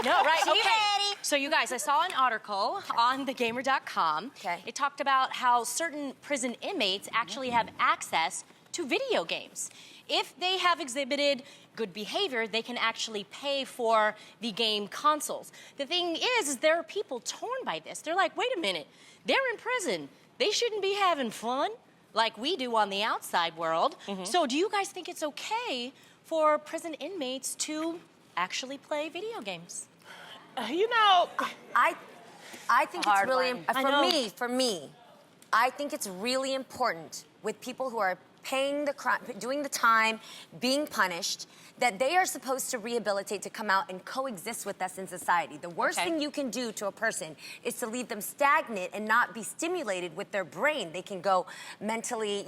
No, right, She okay. ready. So you guys, I saw an article on thegamer.com. Okay. It talked about how certain prison inmates actually have access to video games. If they have exhibited good behavior, they can actually pay for the game consoles. The thing is there are people torn by this. They're like, wait a minute, they're in prison. They shouldn't be having fun like we do on the outside world. So do you guys think it's okay for prison inmates to actually play video games? You know, I think it's really for me, I think it's really important with people who are paying the crime, doing the time, being punished, that they are supposed to rehabilitate to come out and coexist with us in society. The worst thing you can do to a person is to leave them stagnant and not be stimulated with their brain. They can go mentally,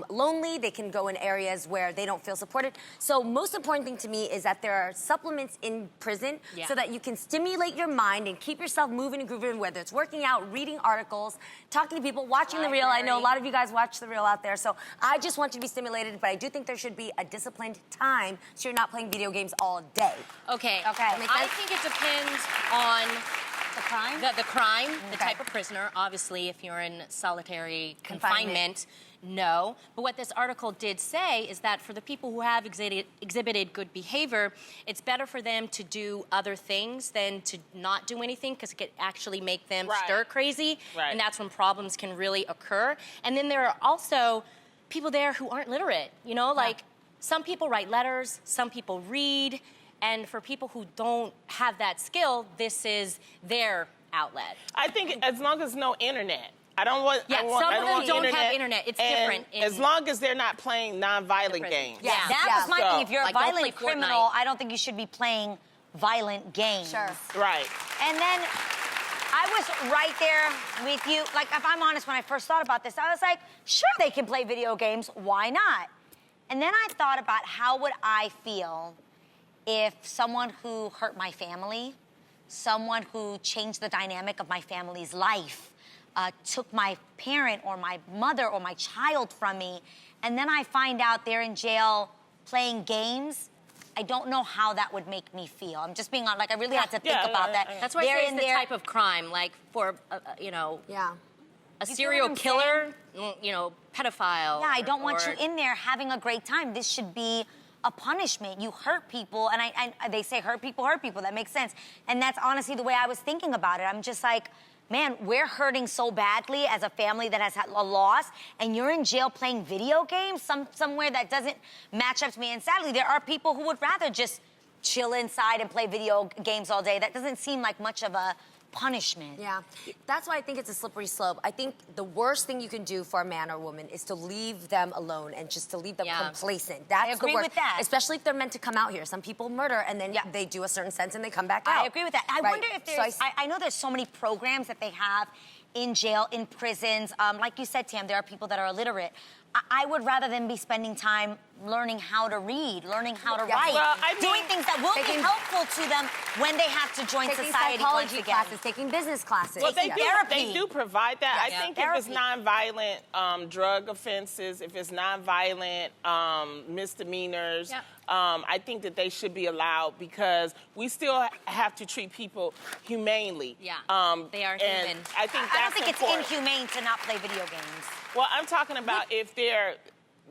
lonely. They can go in areas where they don't feel supported. So most important thing to me is that there are supplements in prison so that you can stimulate your mind and keep yourself moving and grooving, whether it's working out, reading articles, talking to people, watching The Real. I know a lot of you guys watch The Real out there. So I just want you to be stimulated, but I do think there should be a disciplined time so you're not playing video games all day. Okay. Make I sense? think it depends on The crime? the crime, the type of prisoner. Obviously, if you're in solitary confinement, no. But what this article did say is that for the people who have exhibited good behavior, it's better for them to do other things than to not do anything, because it could actually make them stir crazy. And that's when problems can really occur. And then there are also people there who aren't literate, like some people write letters, some people read, and for people who don't have that skill, this is their outlet. I think as long as no internet. I don't want. Yeah, some of them don't have internet. It's different. As long as they're not playing non-violent games. Yeah, that was my thing. If you're a Like, don't play violent criminal, Fortnite. I don't think you should be playing violent games. Sure. Right. And then I was right there with you. Like, if I'm honest, when I first thought about this, I was like, sure, they can play video games. Why not? And then I thought about how would I feel if someone who hurt my family, someone who changed the dynamic of my family's life, took my parent or my mother or my child from me, and then I find out they're in jail playing games. I don't know how that would make me feel. I'm just being like, I really had to think about that. That's why I say it's the type of crime, like for, a serial killer, pedophile. Yeah, I don't want you in there having a great time. This should be a punishment. You hurt people, and they say hurt people, that makes sense. And that's honestly the way I was thinking about it. I'm just like, man, we're hurting so badly as a family that has had a loss, and you're in jail playing video games somewhere that doesn't match up to me. And sadly, there are people who would rather just chill inside and play video games all day. That doesn't seem like much of a punishment. Yeah, that's why I think it's a slippery slope. I think the worst thing you can do for a man or woman is to leave them alone and just to leave them complacent. That's I agree the worst. with that. Especially if they're meant to come out here. Some people murder and then they do a certain sentence and they come back out. I agree with that. I wonder if there's, I know there's so many programs that they have in jail, in prisons. Like you said, Tam, there are people that are illiterate. I would rather than be spending time learning how to read, learning how to write, doing things that will be helpful to them when they have to join society once again. Classes, taking business classes. Well, they do provide that. I think if it's nonviolent drug offenses, if it's nonviolent misdemeanors, I think that they should be allowed because we still have to treat people humanely. Yeah, they are and human. I think I don't think important. it's inhumane to not play video games. Well, I'm talking about if they're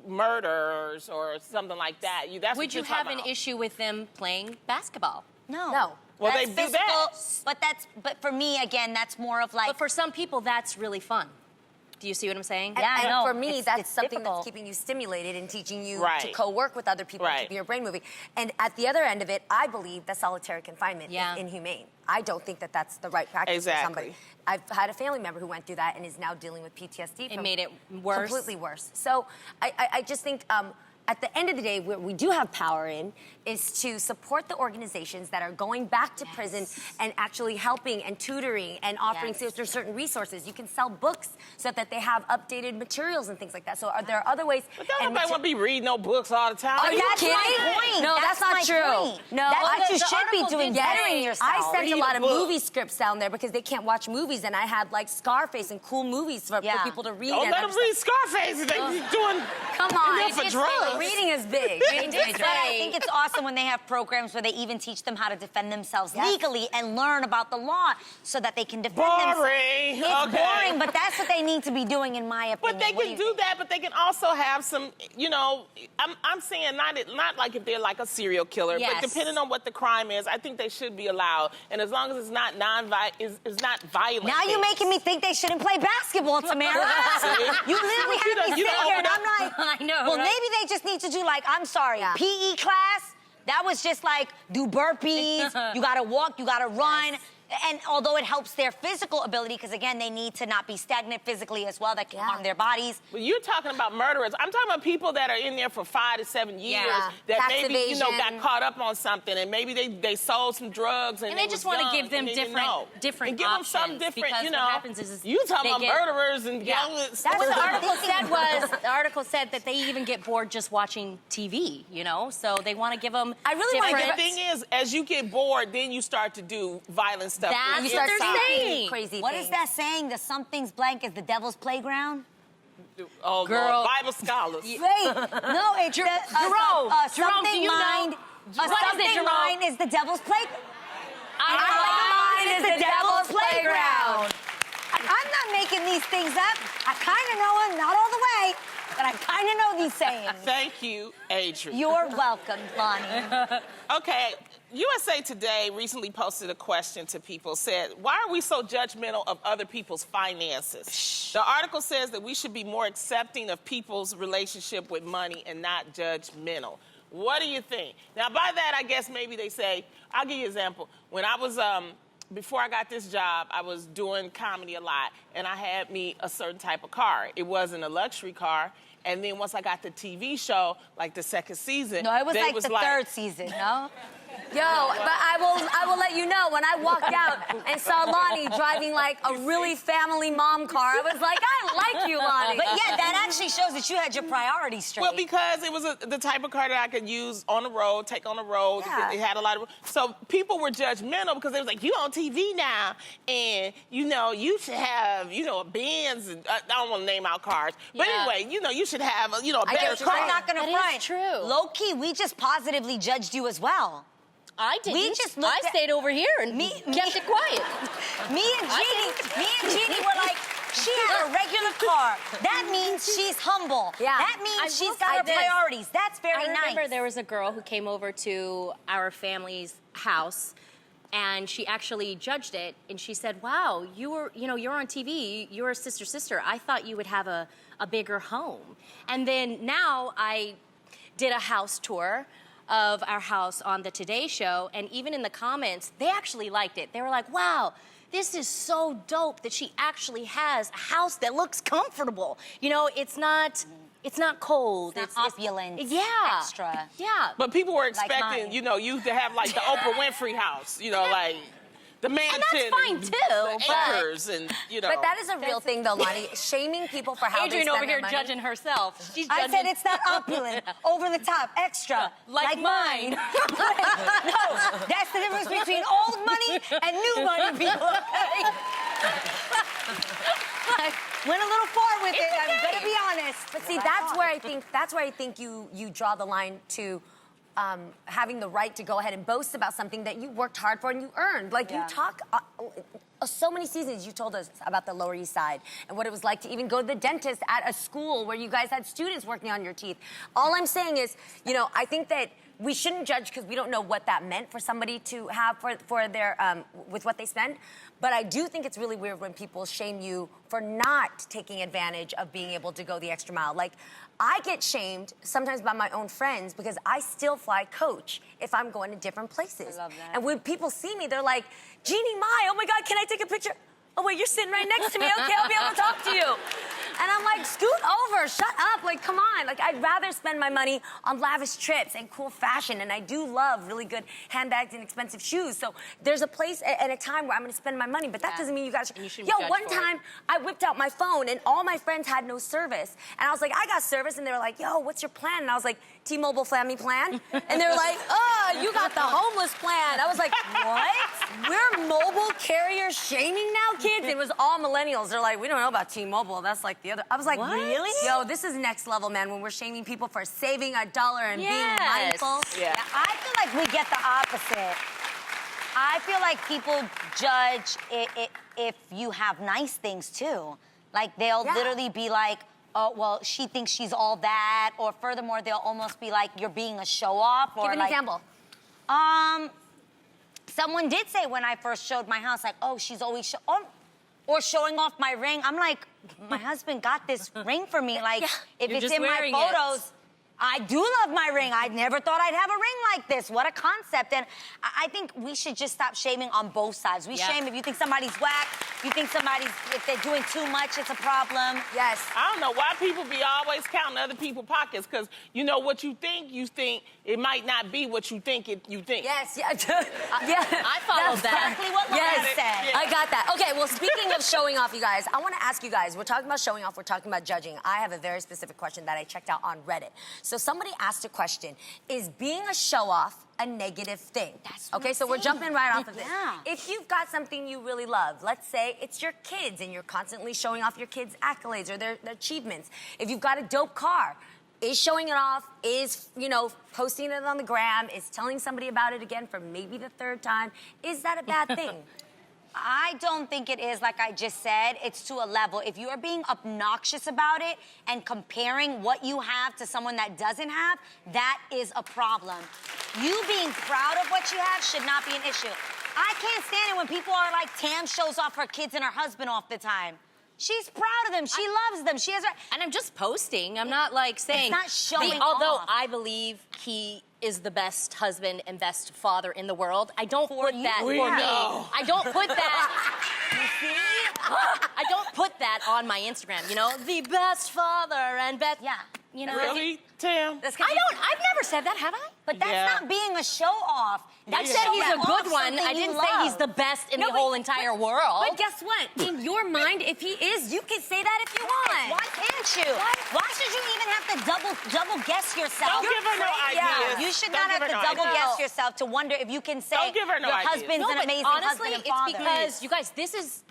murderers or something like that. Would you have an issue with them playing basketball? No. Well, that's they do that. But for me, again, that's more of like. But for some people, that's really fun. Do you see what I'm saying? Yeah, I know. For me, that's it's something difficult. that's keeping you stimulated and teaching you Right. to co-work with other people, and keeping your brain moving. And at the other end of it, I believe that solitary confinement is inhumane. I don't think that that's the right practice for somebody. I've had a family member who went through that and is now dealing with PTSD. It made it worse. Completely worse. So I just think at the end of the day, where we do have power in is to support the organizations that are going back to prison and actually helping and tutoring and offering certain resources. You can sell books so that they have updated materials and things like that. So there are other ways. But don't nobody want to be reading no books all the time. Are you kidding? my point. No, that's not true. No, That's what you should be doing, bettering yourself. I sent a Read lot a of book. movie scripts down there because they can't watch movies, and I had like Scarface and cool movies for people to read. Don't let them read Scarface. They doing Come on, for drugs. reading is big. Reading's major. But I think it's awesome when they have programs where they even teach them how to defend themselves legally and learn about the law so that they can defend themselves. Boring. It's boring, but that's what they need to be doing, in my opinion. But they can do that, but they can also have some, you know, I'm saying not like if they're like a serial killer, but depending on what the crime is, I think they should be allowed. And as long as it's not it's not violent. Now you're making me think they shouldn't play basketball, Tamara. You literally have me sitting here and I'm like, I know, well, right? maybe they just need to do, like, I'm sorry, PE class, that was just like, do burpees, you gotta walk, you gotta run. And although it helps their physical ability, because again, they need to not be stagnant physically as well, that can harm their bodies. Well, you're talking about murderers. I'm talking about people that are in there for 5 to 7 years that Tax maybe, evasion. you know, got caught up on something and maybe they sold some drugs and they just want to give them different and give options. them some different, because you know. what happens is you talking about murderers and That's what the article said was, the article said that they even get bored just watching TV, you know? So they want to give them I really want to And the thing is, as you get bored, then you start to do violent stuff. That's what they're saying. Crazy What things. is that saying? The something's blank is the devil's playground? Oh, Girl. Lord, Bible scholars. Wait, no, it's Jerome, something do you know? mind. What is it, Something Jerome? mind is the devil's playground. Mind is the devil's playground. I'm not making these things up. I kind of know them, not all the way, but I kind of know these sayings. Thank you, Adrian. You're welcome, Lonnie. Okay, USA Today recently posted a question to people, said, why are we so judgmental of other people's finances? The article says that we should be more accepting of people's relationship with money and not judgmental. What do you think? Now, by that, I guess maybe they say, I'll give you an example. When I was, before I got this job, I was doing comedy a lot, and I had me a certain type of car. It wasn't a luxury car. And then once I got the TV show, like the second season, No, it was like the third season, no? Yo, but I will let you know, when I walked out and saw Lonnie driving like a really family mom car, I was like, I like you, Lonnie. But yeah, that actually shows that you had your priorities straight. Well, because it was the type of car that I could use on the road, take on the road. Yeah. It had a lot of... So people were judgmental because they was like, you on TV now, and, you know, you should have, you know, a Benz, and I don't want to name out cars. But anyway, you know, you should have, a, you know, a better car. I'm not going to front. true. Low-key, we just positively judged you as well. I didn't. We just looked I stayed over here and kept it quiet. Me and Jeannie were like, she had a regular car. That means she's humble. Yeah. That means she's I got her did. priorities. That's very I remember nice. there was a girl who came over to our family's house, and she actually judged it, and she said, wow, you're on TV, you're a sister. I thought you would have a bigger home. And then now I did a house tour of our house on the Today Show, and even in the comments, they actually liked it. They were like, wow, this is so dope that she actually has a house that looks comfortable. You know, it's not cold. It's not opulent. Yeah. Extra. Yeah. But people were mine. expecting, you know, you to have like the Oprah Winfrey house, you know, like the mansion. And that's fine, too, The but- acres and, you know. But that is a real thing, though, Lonnie. Shaming people for how Adrian they spend over here their money. judging herself. She's I judging. said it's not opulent, over the top, extra, Like mine. No, that's the difference between old money and new money, people. Okay? Went a little far with it. I'm gonna be honest. But see, that's where I think you draw the line to having the right to go ahead and boast about something that you worked hard for and you earned. Like you talk. So many seasons you told us about the Lower East Side and what it was like to even go to the dentist at a school where you guys had students working on your teeth. All I'm saying is, you know, I think that we shouldn't judge because we don't know what that meant for somebody to have for their with what they spend. But I do think it's really weird when people shame you for not taking advantage of being able to go the extra mile. Like, I get shamed sometimes by my own friends because I still fly coach if I'm going to different places. I love that. And when people see me, they're like, Jeannie Mai, oh my God, can I take a picture? Oh wait, you're sitting right next to me. Okay, I'll be able to talk to you. And I'm like, scoot over, shut up. Like, come on. Like, I'd rather spend my money on lavish trips and cool fashion. And I do love really good handbags and expensive shoes. So there's a place and a time where I'm going to spend my money. But that doesn't mean you guys should. And you shouldn't Yo, judge one for it. time I whipped out my phone and all my friends had no service. And I was like, I got service. And they were like, yo, what's your plan? And I was like, T-Mobile Family Plan. And they were like, oh, you got the homeless plan. I was like, what? We're mobile carrier shaming now, kids? It was all millennials. They're like, we don't know about T-Mobile. That's like the other. I was like, what? Really? Yo, this is next level, man, when we're shaming people for saving $1 and being mindful. Yeah. I feel like we get the opposite. I feel like people judge if you have nice things, too. Like, they'll literally be like, oh, well, she thinks she's all that. Or furthermore, they'll almost be like, you're being a show-off. Give an example. Someone did say when I first showed my house, like, oh, she's always or showing off my ring. I'm like, my husband got this ring for me. Like, if You're it's just in my wearing photos, I do love my ring. I never thought I'd have a ring like this. What a concept. And I think we should just stop shaming on both sides. We shame if you think somebody's whack, you think if they're doing too much, it's a problem. Yes. I don't know why people be always counting other people's pockets, because you know what you think it might not be what you think you think. Yes, yeah. I followed that. Exactly what Lana said. I got that. Okay, well, speaking of showing off, you guys, I want to ask you guys, we're talking about showing off, we're talking about judging. I have a very specific question that I checked out on Reddit. So somebody asked a question, is being a show-off a negative thing? That's what okay, I'm so we're saying. jumping right off of this. Yeah. If you've got something you really love, let's say it's your kids and you're constantly showing off your kids' accolades or their achievements. If you've got a dope car, is showing it off, is, posting it on the gram, is telling somebody about it again for maybe the third time, is that a bad thing? I don't think it is, like I just said. It's to a level. If you are being obnoxious about it and comparing what you have to someone that doesn't have, that is a problem. You being proud of what you have should not be an issue. I can't stand it when people are like, Tam shows off her kids and her husband off the time. She's proud of them. She loves them. She has. And I'm just posting. I'm not like saying. It's not showing Although off. I believe he is the best husband and best father in the world, I don't put that We for me. know. I don't put that. You see? I don't put that on my Instagram. The best father and best. Yeah. Really, Tam? I've never said that, have I? But that's not being a show-off. I said he's a good one. I didn't say he's the best in the whole entire world. But guess what? In your mind, if he is, you can say that if you want. Why can't you? Why should you even have to double guess yourself? Don't give her no ideas. You should Don't not have give to her no double ideas. guess yourself to wonder if you can say Don't give her no your ideas. husband's an but amazing honestly, husband and father. it's because, you guys,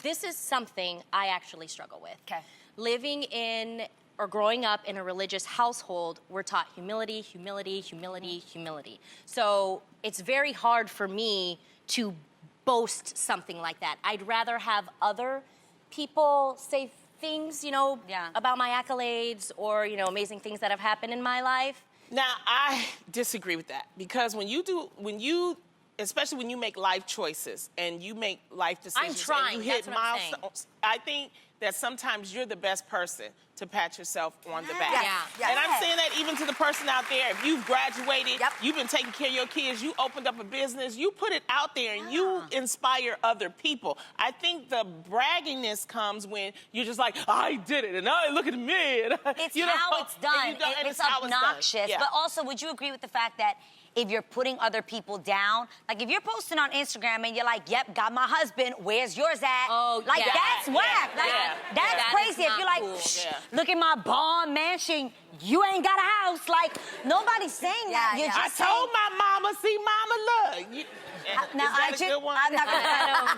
this is something I actually struggle with. Okay. Living in or growing up in a religious household, we're taught humility, humility, humility, humility. So it's very hard for me to boast something like that. I'd rather have other people say things, about my accolades or, amazing things that have happened in my life. Now, I disagree with that, because especially when you make life choices and you make life decisions, I'm trying, and you hit that's what I'm saying. milestones, I think that sometimes you're the best person to pat yourself on the back. Yeah. And I'm saying that even to the person out there. If you've graduated, you've been taking care of your kids, you opened up a business, you put it out there and you inspire other people. I think the bragginess comes when you're just like, I did it, and look at me. It's how it's done. It's obnoxious. Yeah. But also, would you agree with the fact that if you're putting other people down, like if you're posting on Instagram and you're like, yep, got my husband, where's yours at? Oh, like, yeah. that's whack. Like, that's That crazy. is If you're not like, cool. Psh, Yeah. look at my bomb mansion, you ain't got a house. Like, nobody's saying that. You're I just told my mama, see, mama, look. now, Is that a good one? I'm not gonna,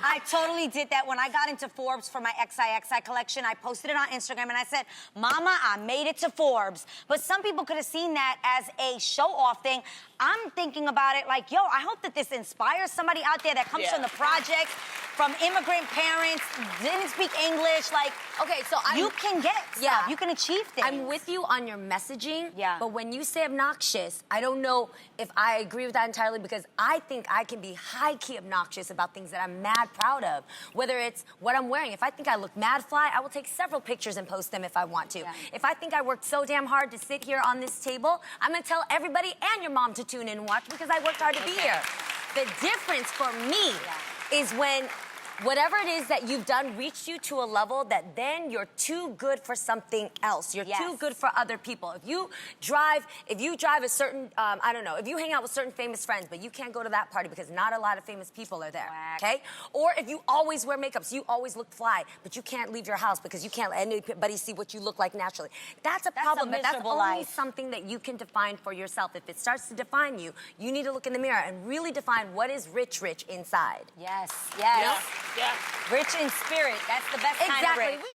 I totally did that when I got into Forbes for my XIXI collection. I posted it on Instagram and I said, Mama, I made it to Forbes. But some people could have seen that as a show-off thing. I'm thinking about it like, yo, I hope that this inspires somebody out there that comes from the projects, from immigrant parents, didn't speak English. Like, Okay, so you can get stuff. You can achieve things. I'm with you on your messaging. Yeah. But when you say obnoxious, I don't know if I agree with that entirely, because I think I can be high-key obnoxious about things that I'm mad proud of. Whether it's what I'm wearing. If I think I look mad fly, I will take several pictures and post them if I want to. Yeah. If I think I worked so damn hard to sit here on this table, I'm gonna tell everybody and your mom to tune in and watch because I worked hard to be here. The difference for me is when whatever it is that you've done reached you to a level that then you're too good for something else. You're too good for other people. If you drive a certain, I don't know, if you hang out with certain famous friends, but you can't go to that party because not a lot of famous people are there, okay? Or if you always wear makeup, so you always look fly, but you can't leave your house because you can't let anybody see what you look like naturally. That's a problem, but that's only something that you can define for yourself. If it starts to define you, you need to look in the mirror and really define what is rich inside. Yes. Yeah. Yeah. Rich in spirit. That's the best kind of rich. Exactly.